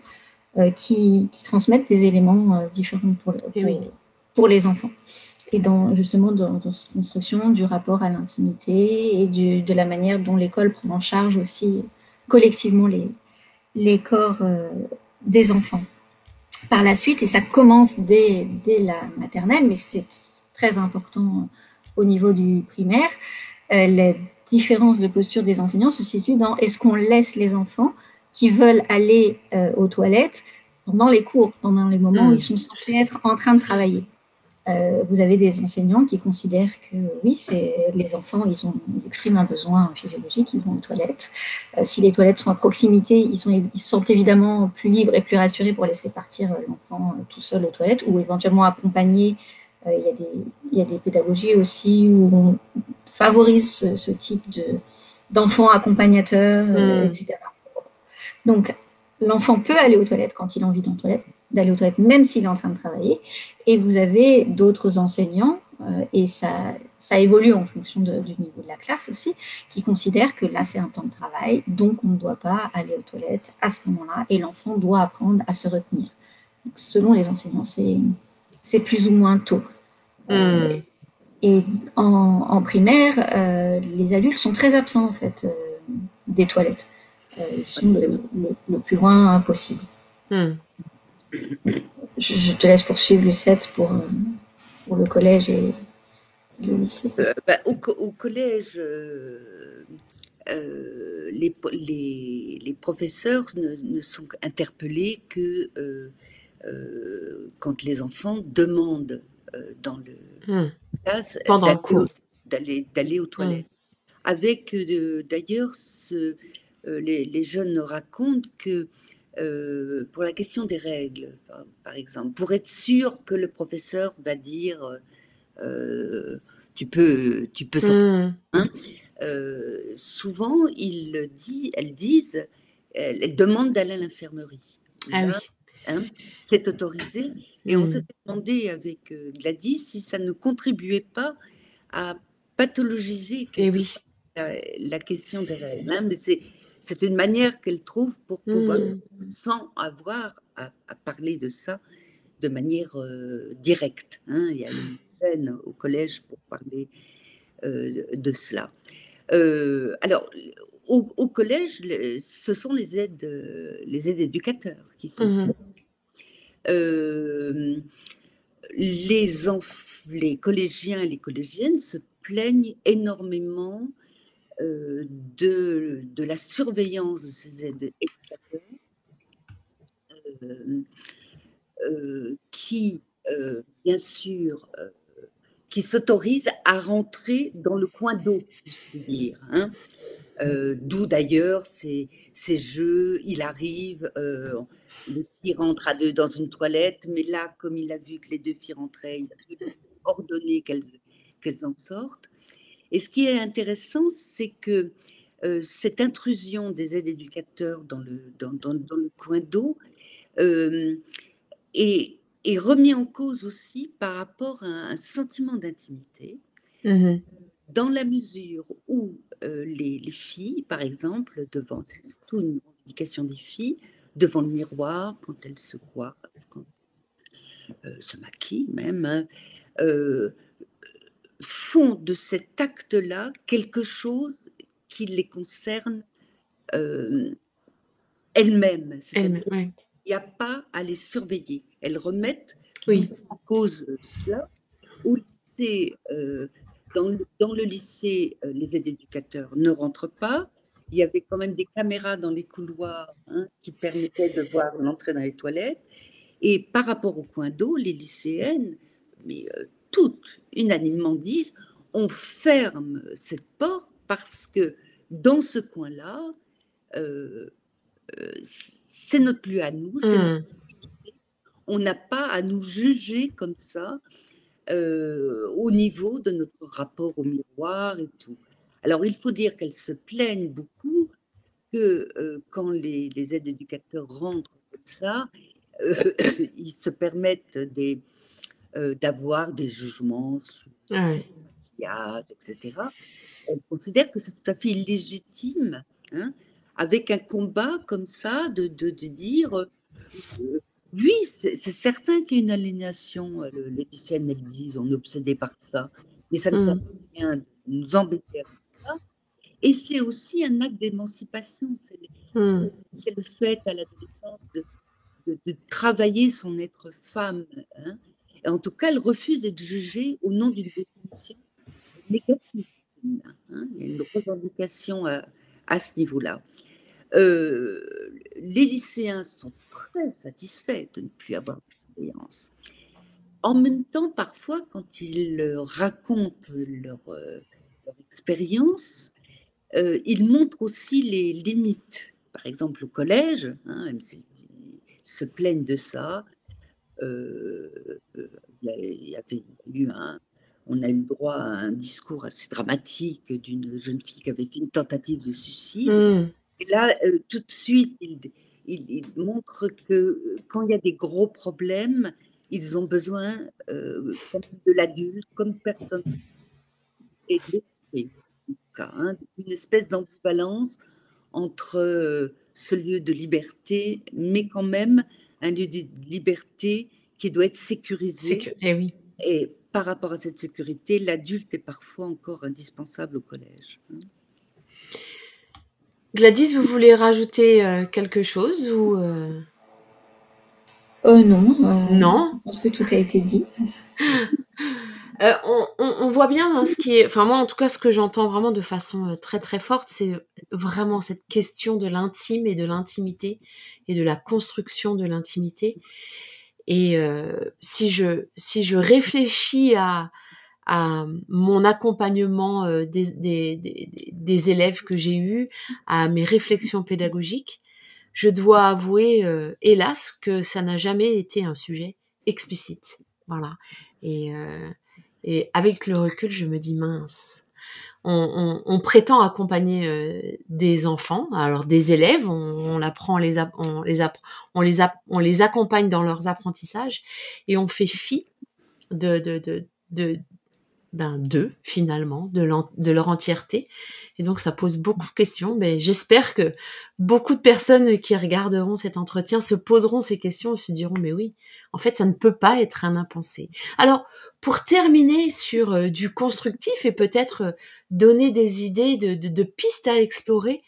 qui transmettent des éléments différents pour les enfants. Et justement dans cette construction du rapport à l'intimité et de la manière dont l'école prend en charge aussi collectivement les corps des enfants. Par la suite, et ça commence dès la maternelle, mais c'est très important au niveau du primaire, la différence de posture des enseignants se situe dans est-ce qu'on laisse les enfants qui veulent aller aux toilettes pendant les cours, pendant les moments où ils sont censés être en train de travailler. Vous avez des enseignants qui considèrent que oui, les enfants, ils expriment un besoin physiologique, ils vont aux toilettes. Si les toilettes sont à proximité, ils se sentent évidemment plus libres et plus rassurés pour laisser partir l'enfant tout seul aux toilettes, ou éventuellement accompagné. Il y a des pédagogies aussi où on favorise ce type d'enfants accompagnateurs, etc. Donc, l'enfant peut aller aux toilettes quand il a envie d'aller aux toilettes, même s'il est en train de travailler. Et vous avez d'autres enseignants, et ça évolue en fonction du niveau de la classe aussi, qui considèrent que là, c'est un temps de travail, donc on ne doit pas aller aux toilettes à ce moment-là, et l'enfant doit apprendre à se retenir. Donc, selon les enseignants, c'est plus ou moins tôt. Et en primaire, les adultes sont très absents, en fait, des toilettes. Ils sont le plus loin possible. Je te laisse poursuivre, Lucette, pour le collège et le lycée. Au collège, les professeurs ne sont interpellés que quand les enfants demandent dans le classe d'aller aux toilettes. Avec d'ailleurs, les jeunes racontent que pour la question des règles, par exemple, pour être sûr que le professeur va dire tu peux sortir. Hein, souvent, elles disent, elles demandent d'aller à l'infirmerie. Ah là, oui. Hein, c'est autorisé. Et on s'est demandé avec Gladys si ça ne contribuait pas à pathologiser la question des règles. Hein, mais c'est une manière qu'elle trouve pour pouvoir, sans avoir à parler de ça de manière directe. Hein. Il y a une peine au collège pour parler de cela. Alors, au collège, ce sont les aides éducateurs qui sont... les collégiens et les collégiennes se plaignent énormément de la surveillance de ces aides éducateurs qui, bien sûr, qui s'autorisent à rentrer dans le coin d'eau, si je puis dire. Hein. D'où d'ailleurs ces jeux, il arrive, les filles rentrent à deux dans une toilette, mais là, comme il a vu que les deux filles rentraient, il a ordonné qu'elles en sortent. Et ce qui est intéressant, c'est que cette intrusion des aides éducateurs dans le coin d'eau est remis en cause aussi par rapport à un sentiment d'intimité, dans la mesure où les filles, par exemple, c'est surtout une revendication des filles, devant le miroir, quand elles se coiffent, quand elles se maquillent même, font de cet acte-là quelque chose qui les concerne elles-mêmes. C'est-à-dire qu'il n'y a pas à les surveiller. Elles remettent en cause cela. Au lycée, dans le lycée, les aides éducateurs ne rentrent pas. Il y avait quand même des caméras dans les couloirs qui permettaient de voir l'entrée dans les toilettes. Et par rapport au coin d'eau, les lycéennes, mais toutes unanimement disent, on ferme cette porte parce que dans ce coin-là, c'est notre lieu à nous, on n'a pas à nous juger comme ça au niveau de notre rapport au miroir et tout. Alors, il faut dire qu'elles se plaignent beaucoup que quand les aides éducateurs rentrent comme ça, ils se permettent d'avoir des jugements sur le maquillage, etc. Elles considèrent que c'est tout à fait illégitime, hein, avec un combat comme ça, de dire oui, c'est certain qu'il y a une aliénation. Les lycéennes, elles disent, on est obsédé par ça, mais ça ne sert à rien de nous embêter avec ça. Et c'est aussi un acte d'émancipation. C'est le fait à l'adolescence de travailler son être femme. Hein. Et en tout cas, elle refuse d'être jugée au nom d'une définition négative. Hein. Il y a une revendication à ce niveau-là. Les lycéens sont très satisfaits de ne plus avoir de surveillance. En même temps, parfois, quand ils racontent leur expérience, ils montrent aussi les limites. Par exemple, au collège, même s'ils se plaignent de ça, on a eu droit à un discours assez dramatique d'une jeune fille qui avait fait une tentative de suicide. Et là, tout de suite, il montre que quand il y a des gros problèmes, ils ont besoin comme de l'adulte, comme personne, et de l'esprit, en tout cas, hein, une espèce d'ambivalence entre ce lieu de liberté, mais quand même un lieu de liberté qui doit être C'est sécurisé. que, eh oui. Et par rapport à cette sécurité, l'adulte est parfois encore indispensable au collège. Gladys, vous voulez rajouter quelque chose ou Non, non? je pense que tout a été dit. On voit bien hein, ce qui est, enfin moi en tout cas ce que j'entends vraiment de façon très très forte, c'est vraiment cette question de l'intime et de l'intimité et de la construction de l'intimité. Et si je réfléchis à mon accompagnement des élèves que j'ai eus, à mes réflexions pédagogiques, je dois avouer, hélas, que ça n'a jamais été un sujet explicite. Voilà. Et, euh, et avec le recul, je me dis mince. On prétend accompagner des enfants, alors des élèves, on apprend, on les accompagne dans leurs apprentissages et on fait fi de d'eux finalement, de leur entièreté. Et donc ça pose beaucoup de questions, mais j'espère que beaucoup de personnes qui regarderont cet entretien se poseront ces questions et se diront mais oui, en fait ça ne peut pas être un impensé. Alors pour terminer sur du constructif et peut-être donner des idées de pistes à explorer,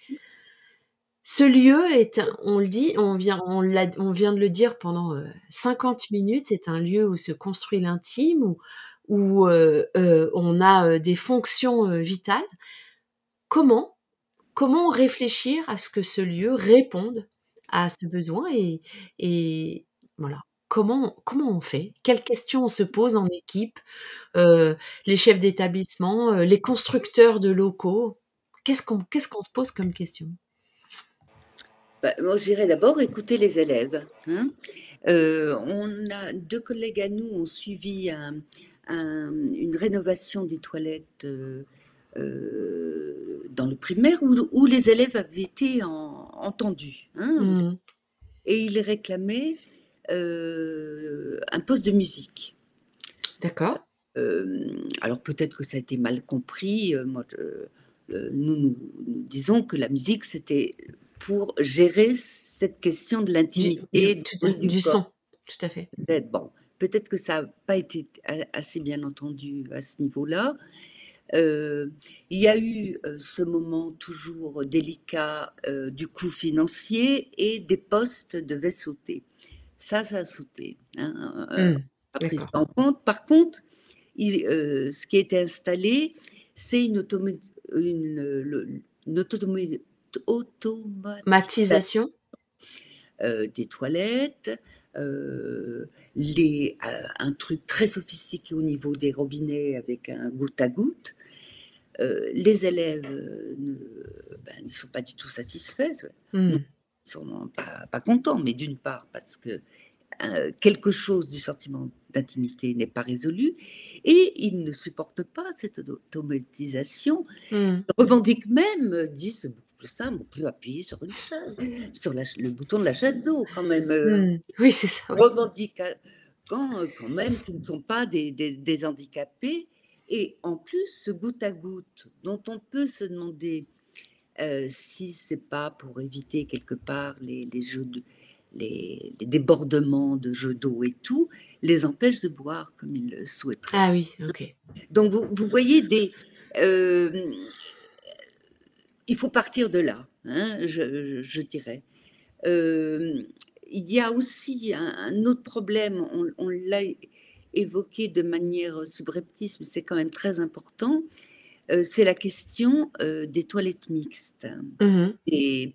ce lieu est, on le dit, on vient de le dire pendant 50 minutes, c'est un lieu où se construit l'intime, où on a des fonctions vitales. Comment, comment réfléchir à ce que ce lieu réponde à ce besoin et voilà. Comment on fait? Quelles questions on se pose en équipe? Les chefs d'établissement, les constructeurs de locaux. Qu'est-ce qu'on se pose comme question? Bah, moi, je dirais d'abord écouter les élèves, hein. On a 2 collègues à nous ont suivi une rénovation des toilettes dans le primaire où les élèves avaient été entendus, hein, Mmh. et ils réclamaient un poste de musique. D'accord. Alors peut-être que ça a été mal compris. Moi, nous disons que la musique, c'était pour gérer cette question de l'intimité, du bruit du Du corps. son, tout à fait. Peut-être, bon, peut-être que ça n'a pas été assez bien entendu à ce niveau-là. Il y a eu ce moment toujours délicat du coût financier et des postes devaient sauter. Ça a sauté, hein, pas pris D'accord. en compte. Par contre, ce qui a été installé, c'est une automatisation Matisation? des toilettes, un truc très sophistiqué au niveau des robinets avec un goutte à goutte. Les élèves ne sont pas du tout satisfaits, non, Mmh. ils sont pas contents, mais d'une part parce que quelque chose du sentiment d'intimité n'est pas résolu et ils ne supportent pas cette automatisation. Mmh. Ils revendiquent même, disent c'est beaucoup plus simple, on peut appuyer sur une chaise, sur le bouton de la chaise d'eau quand même. Mmh. Oui, c'est ça, oui. Revendiquent quand même qu'ils ne sont pas des handicapés. Et en plus, ce goutte à goutte, dont on peut se demander si c'est pas pour éviter quelque part les débordements de jeux d'eau et tout, les empêche de boire comme ils le souhaiteraient. Ah oui, OK. Donc vous voyez euh, il faut partir de là, hein, je dirais. Euh, il y a aussi un autre problème, on l'a évoqué de manière subreptice, mais c'est quand même très important, c'est la question des toilettes mixtes. Mmh. Et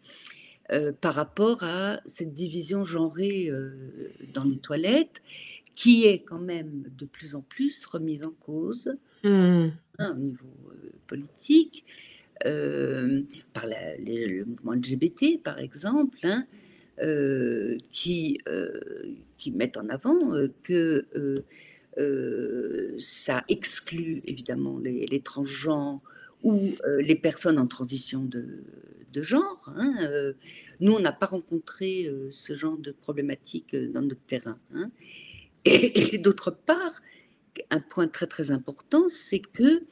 par rapport à cette division genrée dans les toilettes, qui est quand même de plus en plus remise en cause, Mmh. hein, au niveau politique, par le mouvement LGBT, par exemple, hein, qui mettent en avant que ça exclut évidemment les transgenres ou les personnes en transition de genre. Hein. Nous, on n'a pas rencontré ce genre de problématique dans notre terrain. Hein. Et d'autre part, un point très très important, c'est que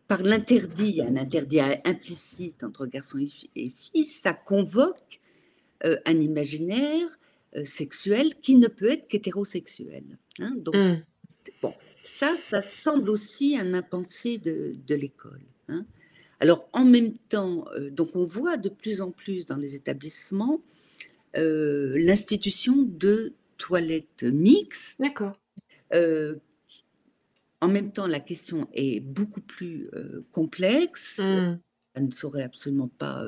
par l'interdit, un interdit implicite entre garçons et filles, ça convoque un imaginaire sexuel qui ne peut être qu'hétérosexuel. Hein. Donc, bon, ça semble aussi un impensé de l'école. Hein. Alors, en même temps, donc on voit de plus en plus dans les établissements l'institution de toilettes mixtes. D'accord. En même temps, la question est beaucoup plus complexe. Ça ne saurait absolument pas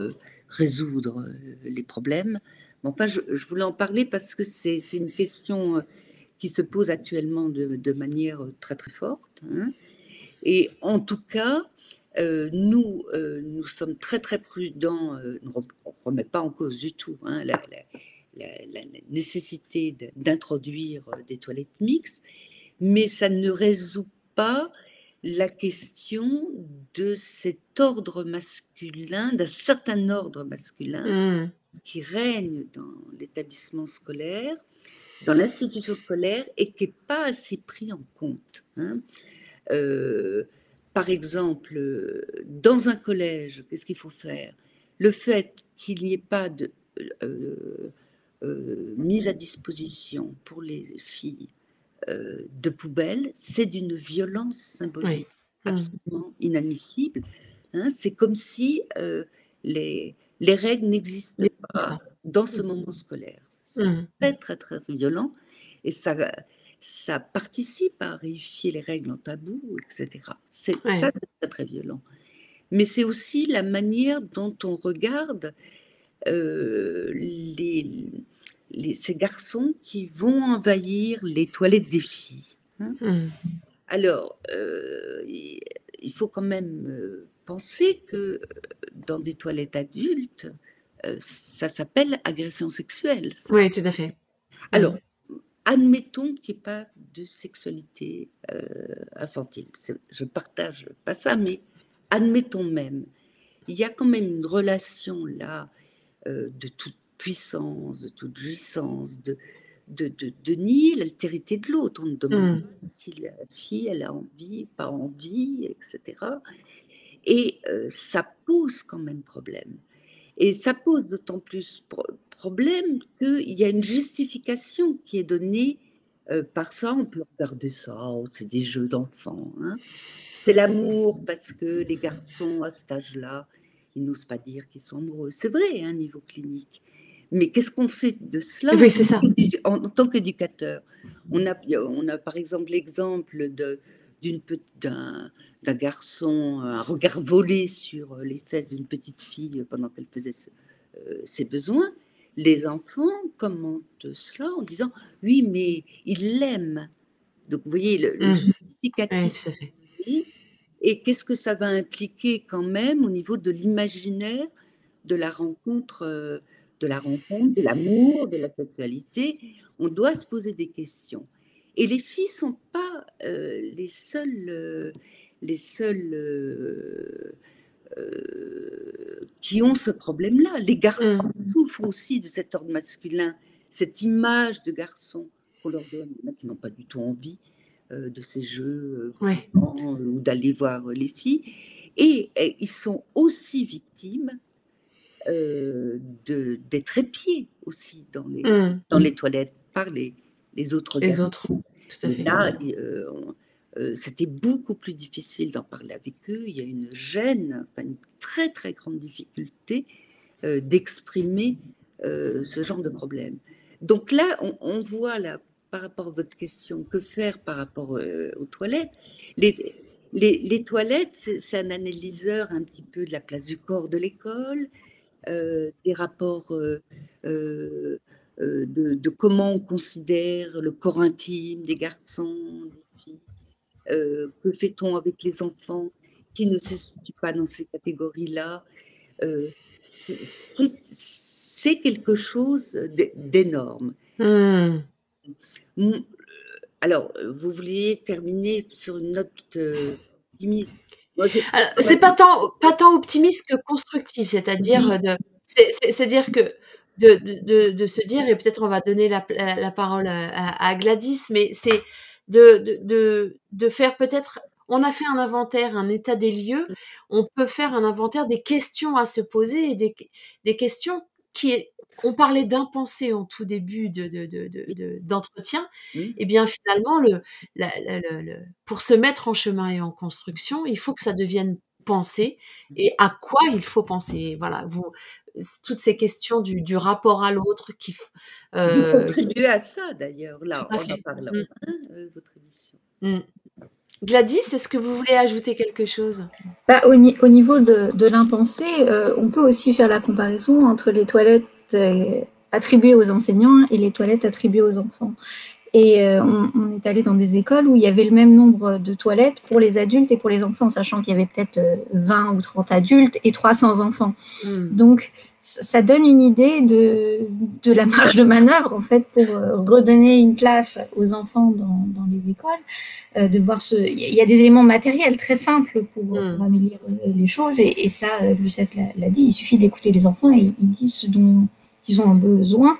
résoudre les problèmes. Mais enfin, je voulais en parler parce que c'est une question qui se pose actuellement de manière très très forte. Hein. Et en tout cas, nous sommes très très prudents. On ne remet pas en cause du tout hein, la nécessité d'introduire des toilettes mixtes, mais ça ne résout pas la question de cet ordre masculin, d'un certain ordre masculin qui règne dans l'établissement scolaire, dans l'institution scolaire, et qui n'est pas assez pris en compte. Hein. Par exemple, dans un collège, qu'est-ce qu'il faut faire? Le fait qu'il n'y ait pas de mise à disposition pour les filles de poubelles, c'est d'une violence symbolique absolument inadmissible. Hein. C'est comme si les règles n'existaient pas dans ce moment scolaire. C'est très, très, très violent et ça participe à réifier les règles en tabou, etc. Ça, c'est très, très violent. Mais c'est aussi la manière dont on regarde ces garçons qui vont envahir les toilettes des filles. Hein. Alors, il faut quand même penser que dans des toilettes adultes, ça s'appelle agression sexuelle. Oui, tout à fait. Alors, admettons qu'il n'y ait pas de sexualité infantile. Je ne partage pas ça, mais admettons même. Il y a quand même une relation là de toute puissance, de toute jouissance, de nier l'altérité de l'autre. On ne demande pas si la fille, elle a envie, pas envie, etc. Et ça pose quand même problème. Et ça pose d'autant plus problème qu'il y a une justification qui est donnée par ça. On peut regarder ça, oh, c'est des jeux d'enfants. Hein. C'est l'amour parce que les garçons à cet âge-là, ils n'osent pas dire qu'ils sont amoureux. C'est vrai, hein, niveau clinique. Mais qu'est-ce qu'on fait de cela oui, c'est ça. En tant qu'éducateur? On a par exemple l'exemple d'un garçon, un regard volé sur les fesses d'une petite fille pendant qu'elle faisait ses besoins. Les enfants commentent cela en disant « Oui, mais il l'aime ». Donc, vous voyez, le justificatif. Oui, tout à fait. Et qu'est-ce que ça va impliquer quand même au niveau de l'imaginaire de la rencontre, de l'amour, de la sexualité? On doit se poser des questions. Et les filles ne sont pas les seules qui ont ce problème-là. Les garçons souffrent aussi de cet ordre masculin, cette image de garçon qu'on leur donne, qui n'ont pas du tout envie de ces jeux ou d'aller voir les filles. Et ils sont aussi victimes d'être épiés aussi dans les toilettes par les autres garçons. Les autres, tout à fait. Là, c'était beaucoup plus difficile d'en parler avec eux. Il y a une gêne, une très très grande difficulté d'exprimer ce genre de problème. Donc là, on voit là, par rapport à votre question, que faire par rapport aux toilettes. Les toilettes, c'est un analyseur un petit peu de la place du corps de l'école, des rapports de comment on considère le corps intime des garçons, des filles. Que fait-on avec les enfants qui ne se situent pas dans ces catégories-là? C'est quelque chose d'énorme. Alors, vous vouliez terminer sur une note optimiste. Moi, C'est pas tant optimiste que constructif, c'est-à-dire c'est-à-dire que de se dire, et peut-être on va donner la parole à Gladys, mais c'est de faire peut-être, on a fait un inventaire, un état des lieux, on peut faire un inventaire des questions à se poser et des questions on parlait d'impensé en tout début d'entretien, et bien finalement pour se mettre en chemin et en construction, il faut que ça devienne penser, et à quoi il faut penser. Voilà, toutes ces questions du rapport à l'autre vous contribuez à ça d'ailleurs, là, tout à en fait. parlant, votre émission. Gladys, est-ce que vous voulez ajouter quelque chose? Au niveau de l'impensé, on peut aussi faire la comparaison entre les toilettes attribuées aux enseignants et les toilettes attribuées aux enfants. Et on est allé dans des écoles où il y avait le même nombre de toilettes pour les adultes et pour les enfants, sachant qu'il y avait peut-être 20 ou 30 adultes et 300 enfants. Donc, ça donne une idée de la marge de manœuvre, en fait, pour redonner une place aux enfants dans les écoles. De voir il y a des éléments matériels très simples pour améliorer les choses. Et ça, Lucette l'a dit, il suffit d'écouter les enfants et ils disent ce dont ils ont besoin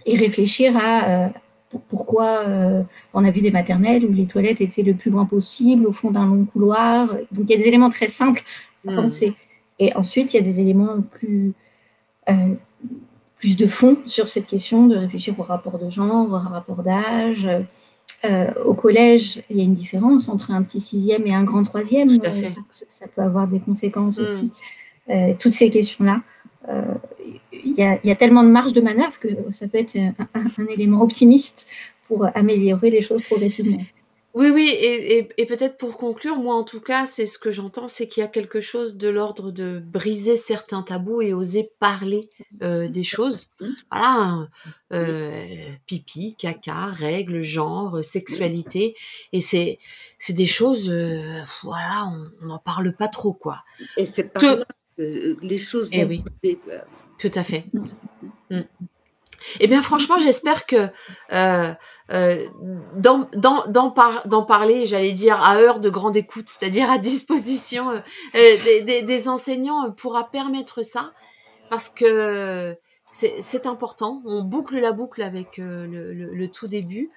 et réfléchir à... pourquoi on a vu des maternelles où les toilettes étaient le plus loin possible, au fond d'un long couloir. Donc, il y a des éléments très simples à penser. Et ensuite, il y a des éléments plus de fond sur cette question, de réfléchir au rapport de genre, au rapport d'âge. Au collège, il y a une différence entre un petit sixième et un grand troisième. Tout à fait. Ça peut avoir des conséquences aussi. Toutes ces questions-là. Il y a tellement de marge de manœuvre que ça peut être un élément optimiste pour améliorer les choses progressivement. Oui, et peut-être pour conclure, moi en tout cas, c'est ce que j'entends, c'est qu'il y a quelque chose de l'ordre de briser certains tabous et oser parler des choses. Voilà, pipi, caca, règles, genre, sexualité, et c'est des choses, voilà, on n'en parle pas trop, quoi. Et c'est par là que les choses vont bouger. Tout à fait. Eh bien, franchement, j'espère que d'en parler, j'allais dire à heure de grande écoute, c'est-à-dire à disposition des enseignants, pourra permettre ça, parce que c'est important. On boucle la boucle avec le tout début.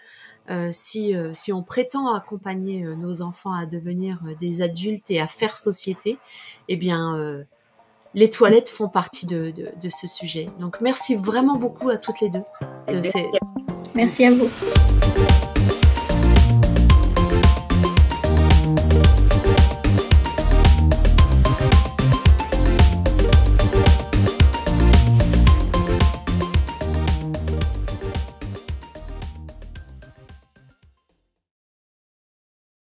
Si on prétend accompagner nos enfants à devenir des adultes et à faire société, eh bien, les toilettes font partie de ce sujet. Donc, merci vraiment beaucoup à toutes les deux. Merci à vous.